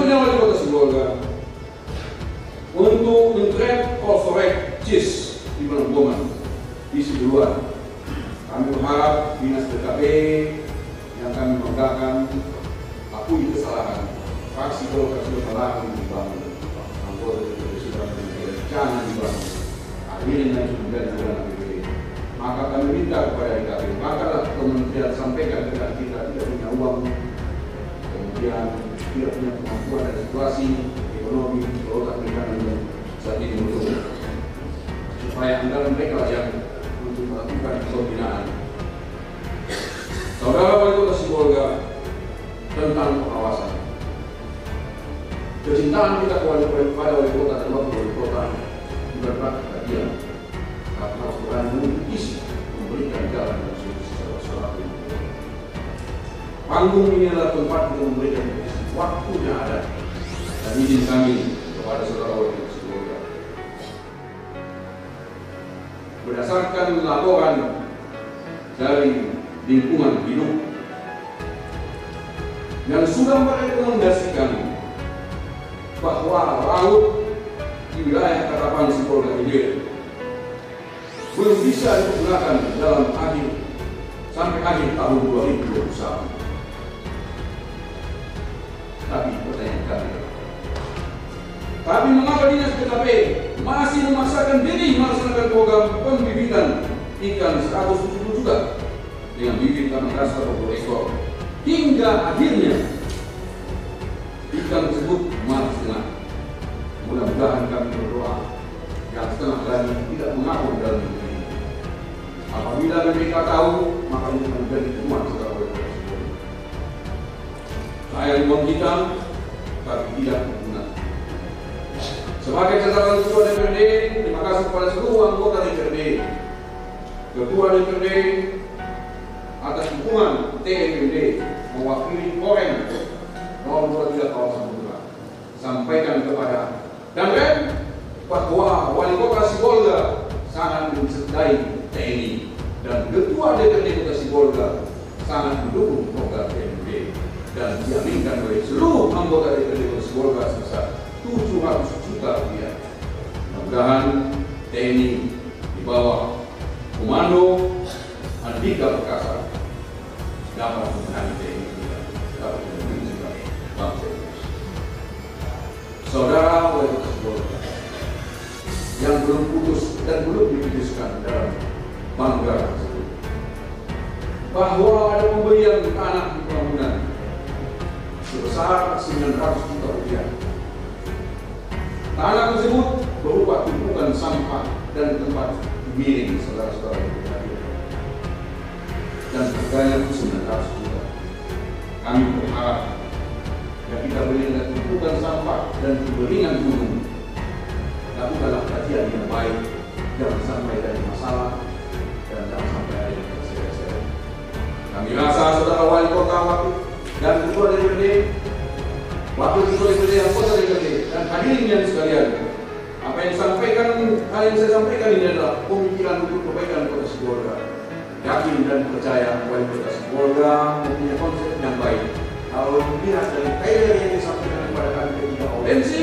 Selanjutnya wali kota Sibolga untuk men-trade corporate cheese di Penanggungan di Sidoarjo. Kami berharap dinas DKP yang kami banggakan akui kesalahan. Fraksi Golkar sudah melarang dibangun, anggota DPD sudah menjadi jangan dibangun. Akhirnya itu menjadi jalan APBD. Maka kami minta kepada DKP, makalah kementerian sampaikan kepada kita tidak punya uang, kemudian tidak punya kemampuan dan situasi ekonomi kota perikanan yang saat ini menurun, supaya anggaran mereka yang untuk melakukan pembinaan. Saudara wali kota Sibolga tentang pengawasan. Kecintaan kita kepada wali kota dan wakil wali kota ibarat bagian karena Tuhan mengisi memberikan jalan dan solusi secara panggung ini adalah tempat untuk memberikan waktunya ada dan izin kami kepada saudara wali kota Sibolga. Berdasarkan laporan dari lingkungan hidup yang sudah merekomendasikan bahwa laut di wilayah Ketapang Sibolga Hilir belum bisa digunakan dalam sampai akhir tahun 2021. Tapi pertanyaan kami, tapi mengapa dinas DKP masih memaksakan diri melaksanakan program pembibitan ikan 170 juta dengan bibit ikan kasar 20 ekor hingga akhirnya ikan tersebut mati setengah. Mudah-mudahan kami berdoa yang setengah lagi tidak mengaku dalam negeri. Apabila mereka tahu, maka ini menjadi temuan secara wali. Saya uang kita, tapi tidak berguna. Sebagai catatan Ketua DPRD, terima kasih kepada seluruh anggota DPRD, Ketua DPRD atas dukungan TNPD mewakili Korem nomor 23 kawasan Putra. Sampaikan kepada dan bahwa wali kota Sibolga sangat mencintai TNI dan Ketua DPRD Kota Sibolga sangat mendukung program TNPD dan diaminkan oleh seluruh anggota DPRD Kota Sibolga sebesar 700 juta rupiah. Mudah-mudahan TNI di bawah komando Andika Perkasa dapat memenangi TNI dapat melindungi bangsa Indonesia. Saudara wali kota Sibolga yang belum putus dan belum diputuskan dalam Banggar tersebut bahwa ada pembelian tanah di Perambunan sebesar 900 juta rupiah. Tanah tersebut berupa tumpukan sampah dan tempat miring saudara-saudara yang berhadir. Dan harganya itu 900 juta. Kami berharap yang kita beli dengan tumpukan sampah dan keberingan gunung, lakukanlah kajian yang baik, jangan sampai ada masalah dan jangan sampai ada yang terseret-seret. Kami rasa saudara wali kota wakil dan ketua DPRD, wakil ketua DPRD, anggota DPRD dan hadirin yang sekalian, apa yang hal yang saya sampaikan ini adalah pemikiran untuk kebaikan kota Sibolga. Yakin dan percaya wali kota Sibolga mempunyai konsep yang baik. Kalau melihat dari trailer yang disampaikan kepada kami ketika audiensi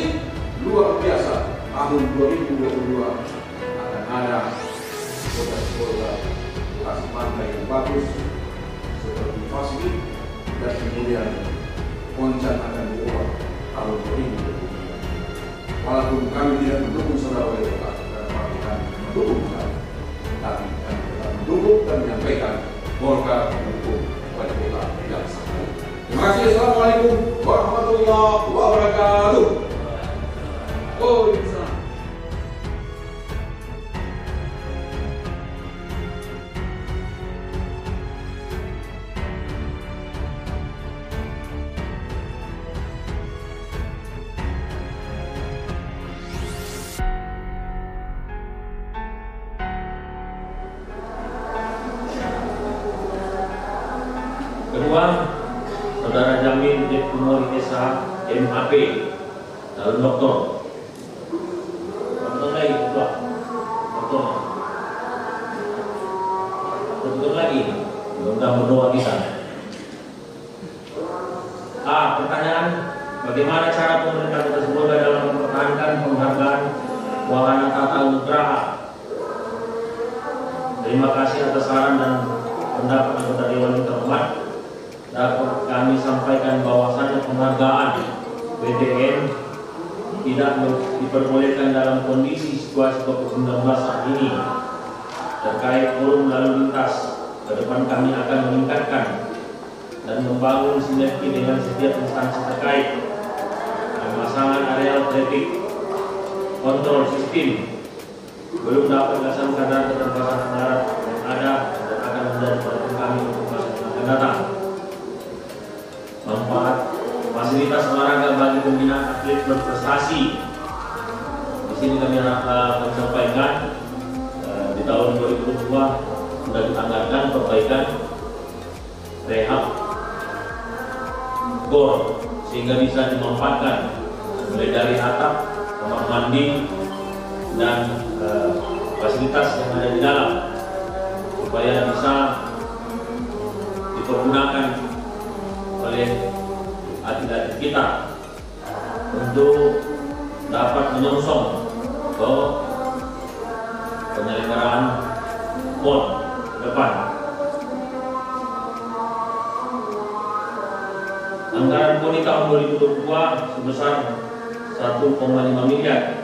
luar biasa, tahun 2022 akan ada kota Sibolga lokasi pantai yang bagus seperti Pasifik dan kemudian Poncan akan diubah tahun 2022. Walaupun kami tidak mendukung saudara wali kota karena partai kami mendukung kami, tapi kami tetap mendukung dan menyampaikan Golkar mendukung wali kota yang sah. Terima kasih. Assalamualaikum warahmatullahi wabarakatuh. Oh, bisa. Kedua, Saudara Jamil Kumori Esa MAP, calon doktor. Doktor lagi, Ketua. Doktor lagi. Mudah berdoa kita. Pertanyaan bagaimana cara pemerintah Kota Sibolga dalam mempertahankan penghargaan Wahana Tata Nugraha. Terima kasih atas saran dan pendapat anggota Dewan yang terhormat. Dapat kami sampaikan bahwasannya penghargaan BDN tidak diperbolehkan dalam kondisi situasi COVID-19 saat ini. Terkait forum lalu lintas, ke depan kami akan meningkatkan dan membangun sinergi dengan setiap instansi terkait. Pemasangan areal traffic control system belum dapat dilaksanakan karena keterbatasan darat yang ada dan akan menjadi perhatian kami untuk masa yang akan datang. Manfaat fasilitas olahraga bagi pembinaan atlet berprestasi. Di sini kami akan sampaikan di tahun 2022 sudah ditanggalkan perbaikan rehab gor sehingga bisa dimanfaatkan mulai dari atap, kamar mandi dan fasilitas yang ada di dalam supaya bisa dipergunakan oleh atlet-atlet kita untuk dapat menyongsong ke penyelenggaraan PON ke depan. Anggaran PON tahun 2022 sebesar 1,5 miliar.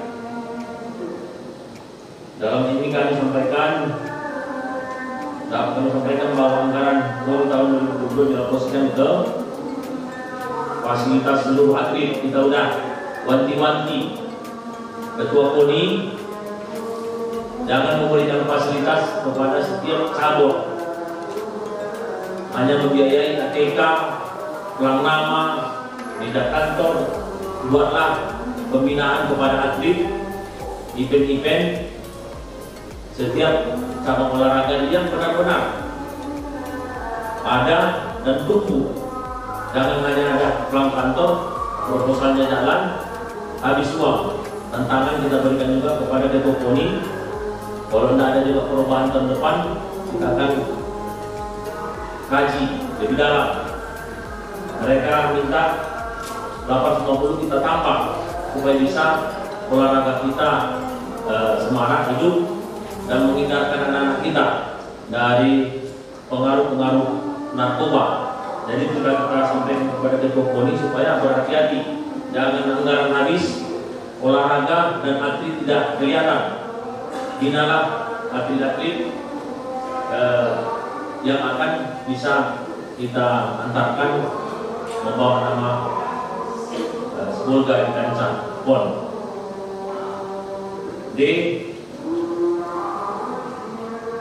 Dalam ini kami sampaikan bahwa anggaran PON tahun 2022 dialokasikan ke fasilitas seluruh atlet. Kita udah wanti-wanti Ketua PONI jangan memberikan fasilitas kepada setiap cabur, hanya membiayai ATK, ulang nama, pindah kantor. Buatlah pembinaan kepada atlet, event-event setiap cabang olahraga yang benar-benar ada dan tumbuh. Jangan hanya ada pulang kantor, proposalnya jalan, habis uang. Tantangan kita berikan juga kepada Ketua PONI. Kalau tidak ada juga perubahan tahun depan, kita akan kaji lebih dalam. Mereka minta 850 kita tambah supaya bisa olahraga kita semarak hidup dan menghindarkan anak-anak kita dari pengaruh-pengaruh narkoba. Jadi juga kita sampaikan kepada Ketua PONI supaya berhati-hati, jangan anggaran habis, olahraga dan atlet tidak kelihatan. Binalah atlet-atlet yang akan bisa kita antarkan membawa nama Sibolga di kancah PON. D.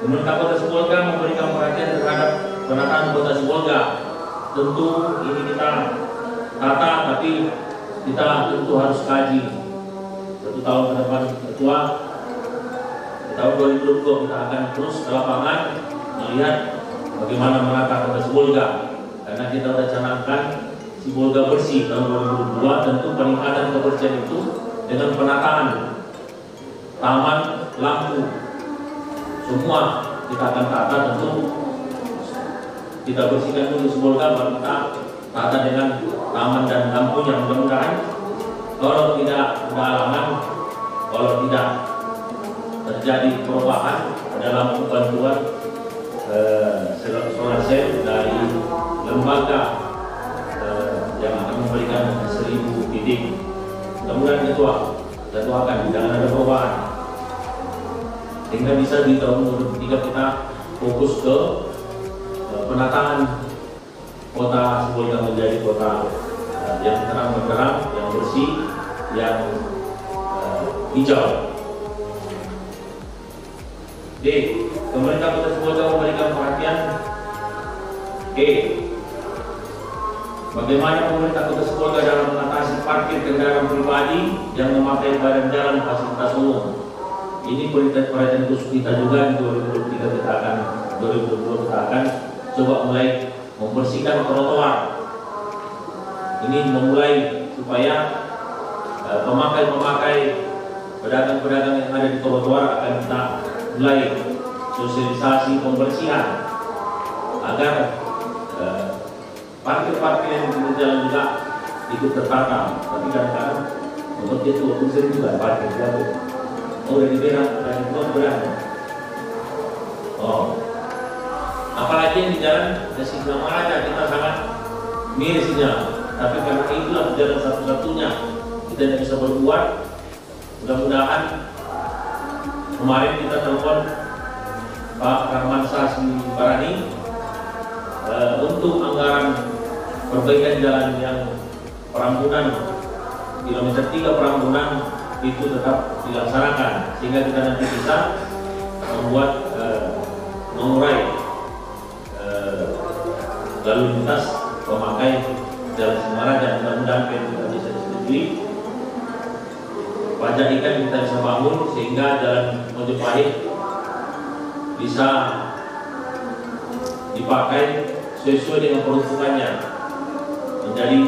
Pemerintah Kota Sibolga memberikan perhatian terhadap penataan Kota Sibolga. Tentu ini kita tata, tapi kita tentu harus kaji 1 tahun ke depan. Ketua, di tahun 2022 kita akan terus ke lapangan melihat bagaimana menata Kota Sibolga, karena kita sudah canangkan Sibolga bersih tahun 2022. Tentu peningkatan kebersihan itu dengan penataan taman, lampu, semua kita akan tata. Tentu kita bersihkan dulu Sibolga, baru kita tata dengan taman dan lampunya. Mudah-mudahan kalau tidak ada halangan, kalau tidak terjadi perubahan, ada lampu bantuan solar cell dari lembaga yang akan memberikan 1000 titik. Mudah-mudahan Ketua akan jangan ada perubahan, sehingga bisa di tahun 2023 kita fokus ke penataan Kota Sibolga menjadi kota yang terang benderang, yang bersih, yang hijau. D. Pemerintah Kota Sibolga memberikan perhatian. E. Bagaimana pemerintah Kota Sibolga dalam mengatasi parkir kendaraan pribadi yang memakai badan jalan fasilitas umum. Ini perhatian khusus kita juga. Di 2023 kita akan coba mulai membersihkan trotoar. Ini memulai supaya pemakai-pemakai, pedagang-pedagang yang ada di trotoar akan kita mulai sosialisasi pembersihan agar parkir-parkir yang di jalan juga ikut tertata, tapi kadang-kadang membuat dia tua pusing juga parkir jauh. Oh dari merah, dari tua berada. Oh, apalagi yang di jalan ke Singamaraja kita sangat mirisnya, tapi karena itulah jalan satu-satunya kita tidak bisa berbuat. Mudah-mudahan kemarin kita telepon Pak Rahman Barani untuk anggaran perbaikan jalan yang Perambunan kilometer 3 Perambunan itu tetap dilaksanakan sehingga kita nanti bisa membuat mengurai lalu lintas pemakai jalan Singamaraja. Mudah-mudahan kita bisa disetujui. Pajak ikan kita bisa bangun sehingga jalan Mojopahit bisa dipakai sesuai dengan peruntukannya menjadi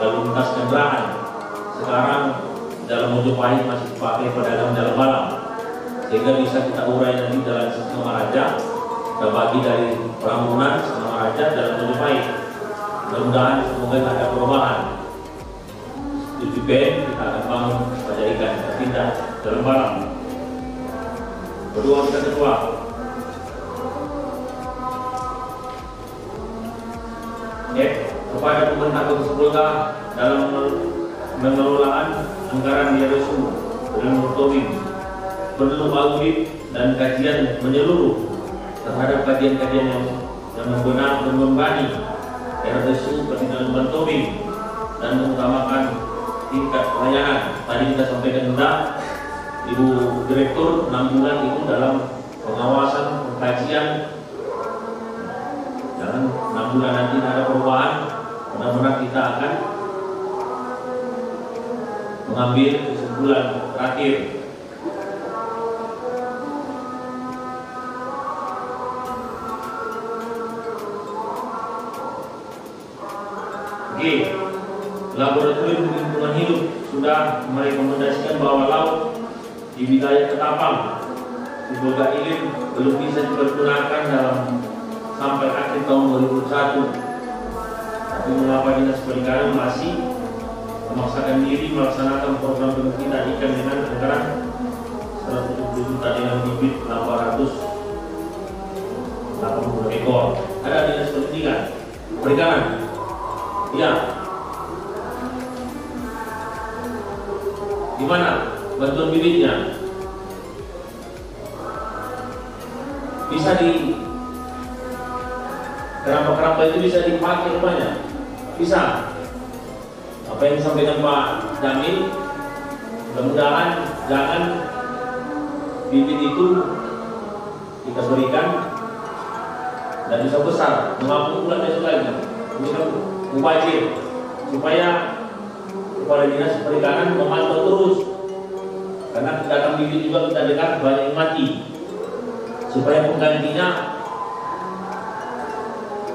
lalu lintas kendaraan. Sekarang jalan Mojopahit masih dipakai pedagang jalan malam, sehingga bisa kita urai nanti jalan Singamaraja, kita bagi dari Perambunan, Singamaraja, jalan Mojopahit. Mudah-mudahan semoga ada perubahan. Tujuh BN kita akan bangun pajak ikan, kita pindah jalan malam. Kedua kita ketua. Kepada pemerintah Kota Sibolga dalam pengelolaan anggaran DRSU dengan monitoring perlu audit dan kajian menyeluruh terhadap kajian-kajian yang benar dan membebani DRSU dalam monitoring dan mengutamakan tingkat pelayanan. Tadi kita sampaikan juga Ibu Direktur 6 bulan itu dalam pengawasan pengkajian. Jangan 6 bulan nanti ada perubahan, benar-benar kita akan mengambil kesimpulan terakhir. Oke, Laboratorium Lingkungan Hidup sudah merekomendasikan bahwa laut di wilayah Ketapang, Sibolga Ilir belum bisa dipergunakan dalam sampai akhir tahun 2021. Tapi mengapa Dinas Perikanan masih memaksakan diri melaksanakan program pembibitan ikan dengan anggaran 170 juta dengan bibit 880 ekor. Ada Dinas Pendidikan Perikanan? Ya. Di mana bantuan bibitnya? Bisa di keramba-keramba itu bisa dipakai rumahnya? Bisa. Apa yang disampaikan Pak Jamil, mudah-mudahan jangan bibit itu kita berikan dan bisa besar, mengampung pula besok lagi, bisa mubazir, supaya Kepala Dinas Perikanan memantau terus, karena datang bibit juga kita dengar banyak yang mati, supaya penggantinya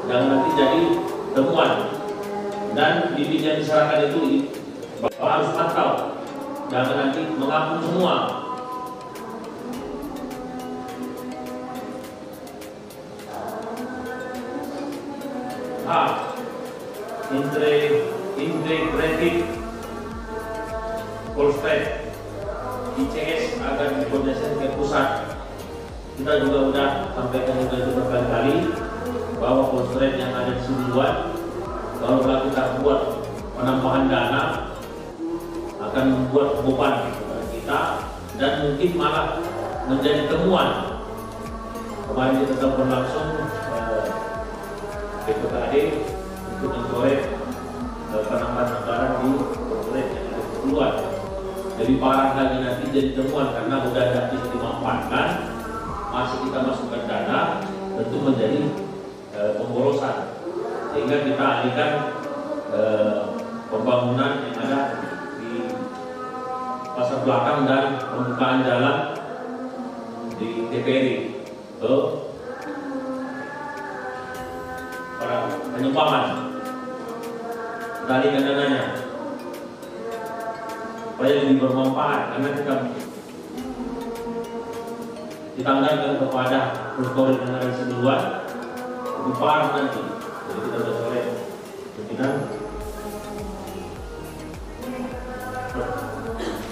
jangan nanti jadi temuan. Dan bibit yang diserahkan itu Bapak harus pantau, jangan nanti mengapung semua. Integrated Polstek ICS agar dikoordinasikan ke pusat. Kita juga sudah sampaikan juga itu berkali-kali bahwa Polstek yang ada di Sibolga kalau kita buat penambahan dana akan membuat beban kepada kita dan mungkin malah menjadi temuan. Kemarin kita telepon langsung BPKAD untuk mengkorek penambahan anggaran di Polstek yang ada di luar. Jadi parah lagi nanti jadi temuan karena udah nanti dimanfaatkan, masih kita masukkan dana, tentu menjadi pemborosan. Sehingga kita alihkan pembangunan yang ada di pasar belakang dan pembukaan jalan di TPRI ke para penyembangan. Kita alihkan dananya supaya lebih bermanfaat, karena kita ditanggalkan kepada proyek yang ada di Sibolga lebih parah nanti. Jadi kita sudah sore pimpinan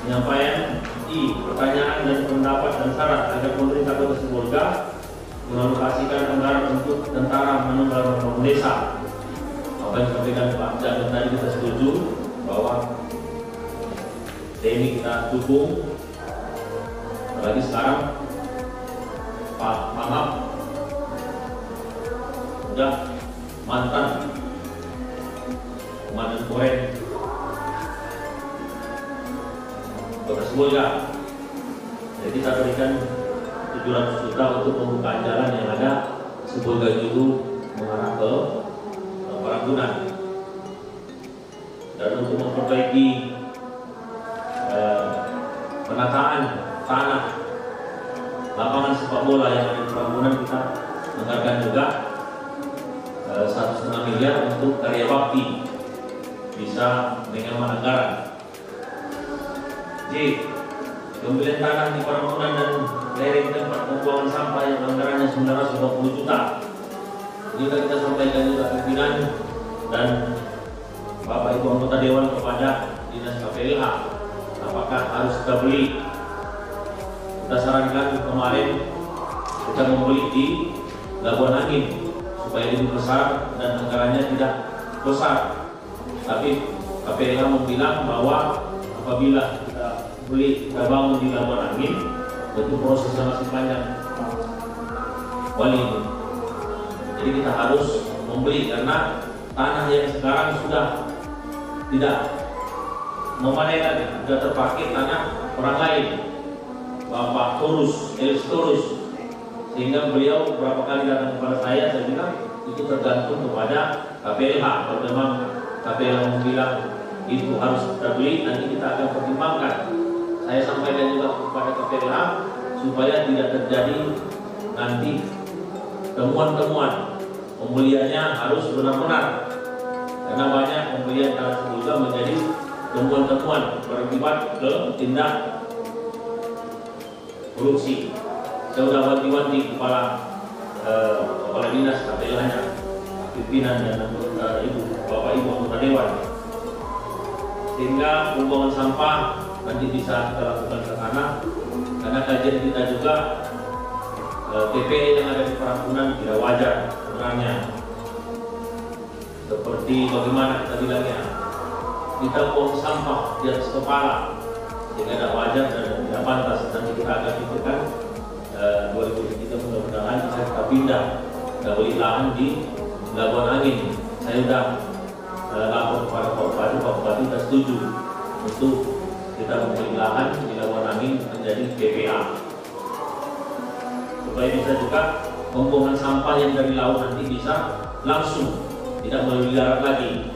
penyampaian pertanyaan dan pendapat dan syarat agar pemerintah Kota Sibolga mengalokasikan anggaran untuk tentara menunggal membangun desa. Apa yang disampaikan Pak Jagat tadi kita setuju bahwa TNI kita dukung. Apalagi sekarang Pak Mamap sudah mantan Komandan Korem Kota Sibolga. Jadi kita berikan 700 juta untuk pembukaan jalan yang ada Sibolga dulu mengarah ke Parangkunan, dan untuk memperbaiki penataan tanah lapangan sepak bola yang ada di Parangkunan, kita menganggarkan juga 1,5 miliar untuk karya bakti bisa menghemat anggaran. J. Pembelian tanah di Parangkunan dan lereng tempat pembuangan sampah yang anggarannya 920 juta. Ini kita sampaikan juga pimpinan dan Bapak Ibu anggota Dewan kepada Dinas KPLH, apakah harus kita beli. Kita sarankan kemarin kita membeli di Labuan Angin supaya lebih besar dan anggarannya tidak besar. Tapi KPLH membilang bahwa apabila kita beli, kita bangun di Labuan Angin, itu prosesnya masih panjang. Ini. Jadi kita harus membeli karena tanah yang sekarang sudah tidak memadai lagi, sudah terpakai tanah orang lain, Bapak Torus, Elis Torus, sehingga beliau beberapa kali datang kepada saya bilang itu tergantung kepada KPLH. Kalau memang KPLH bilang itu harus kita beli, nanti kita akan pertimbangkan. Saya sampaikan juga kepada KPLH supaya tidak terjadi nanti temuan-temuan. Pembeliannya harus benar-benar, karena banyak pembelian tanah Sibolga menjadi temuan-temuan berakibat ke tindak korupsi. Saya sudah wanti-wanti kepala dinas KPLH-nya, pimpinan dan Bapak Ibu anggota Dewan, sehingga pembuangan sampah nanti bisa kita lakukan ke sana. Karena kajian kita juga TPE yang ada di Parangkunan tidak wajar sebenarnya. Seperti bagaimana kita bilangnya, kita buang sampah di atas kepala, sehingga tidak wajar dan tidak pantas. Nanti kita akan pikirkan 2023 mudah-mudahan bisa kita pindah, kita beli lahan di Labuan Angin. Saya sudah lapor kepada Pak Bupati sudah setuju untuk kita membeli lahan di Labuan Angin menjadi PPA, supaya bisa juga pembuangan sampah yang dari laut nanti bisa langsung, tidak melalui darat lagi.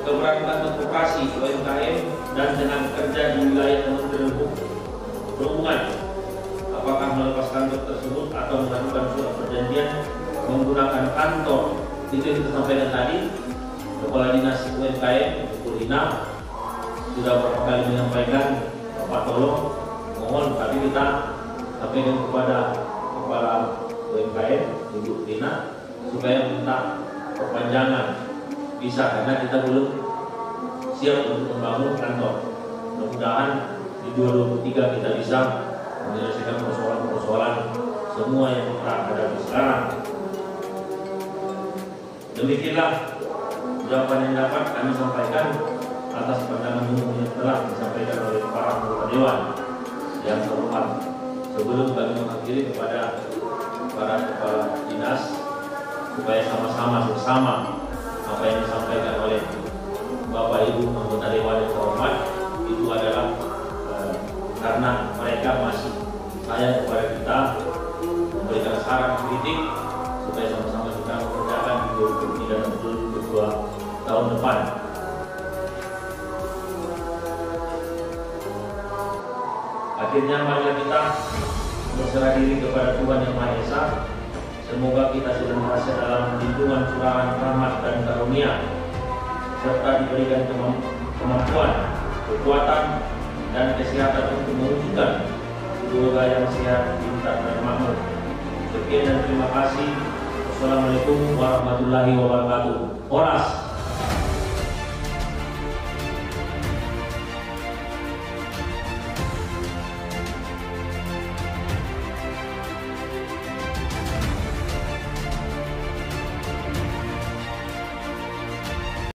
Keberangkatan operasi UMKM dan tenaga kerja di wilayah Kementerian Perhubungan, apakah melepas kantor tersebut atau melakukan surat perjanjian menggunakan kantor. Itu yang kita sampaikan tadi. Kepala Dinas UMKM Kulina sudah beberapa kali menyampaikan, Bapak tolong mohon, tapi kita sampaikan kepada Kepala UMKM Ibu Kulina supaya minta perpanjangan bisa, karena kita belum siap untuk membangun kantor. Mudah-mudahan di 2023 kita bisa menyelesaikan persoalan-persoalan semua yang kita hadapi sekarang. Demikianlah jawaban yang dapat kami sampaikan atas pandangan umum yang telah disampaikan oleh para anggota Dewan yang terhormat. Sebelum kami mengakhiri kepada para kepala dinas supaya sama-sama bersama apa yang disampaikan oleh Bapak Ibu anggota Dewan yang terhormat, itu adalah karena mereka masih sayang kepada kita, memberikan saran kritik supaya sama-sama kita mengerjakan di 2023 dan 2022 tahun depan. Akhirnya marilah kita berserah diri kepada Tuhan Yang Maha Esa. Semoga kita senantiasa dalam lindungan curahan rahmat dan karunia, serta diberikan kemampuan, kekuatan, dan kesehatan untuk mewujudkan Sibolga yang sehat, pintar, dan makmur. Sekian dan terima kasih. Wassalamualaikum warahmatullahi wabarakatuh. Horas.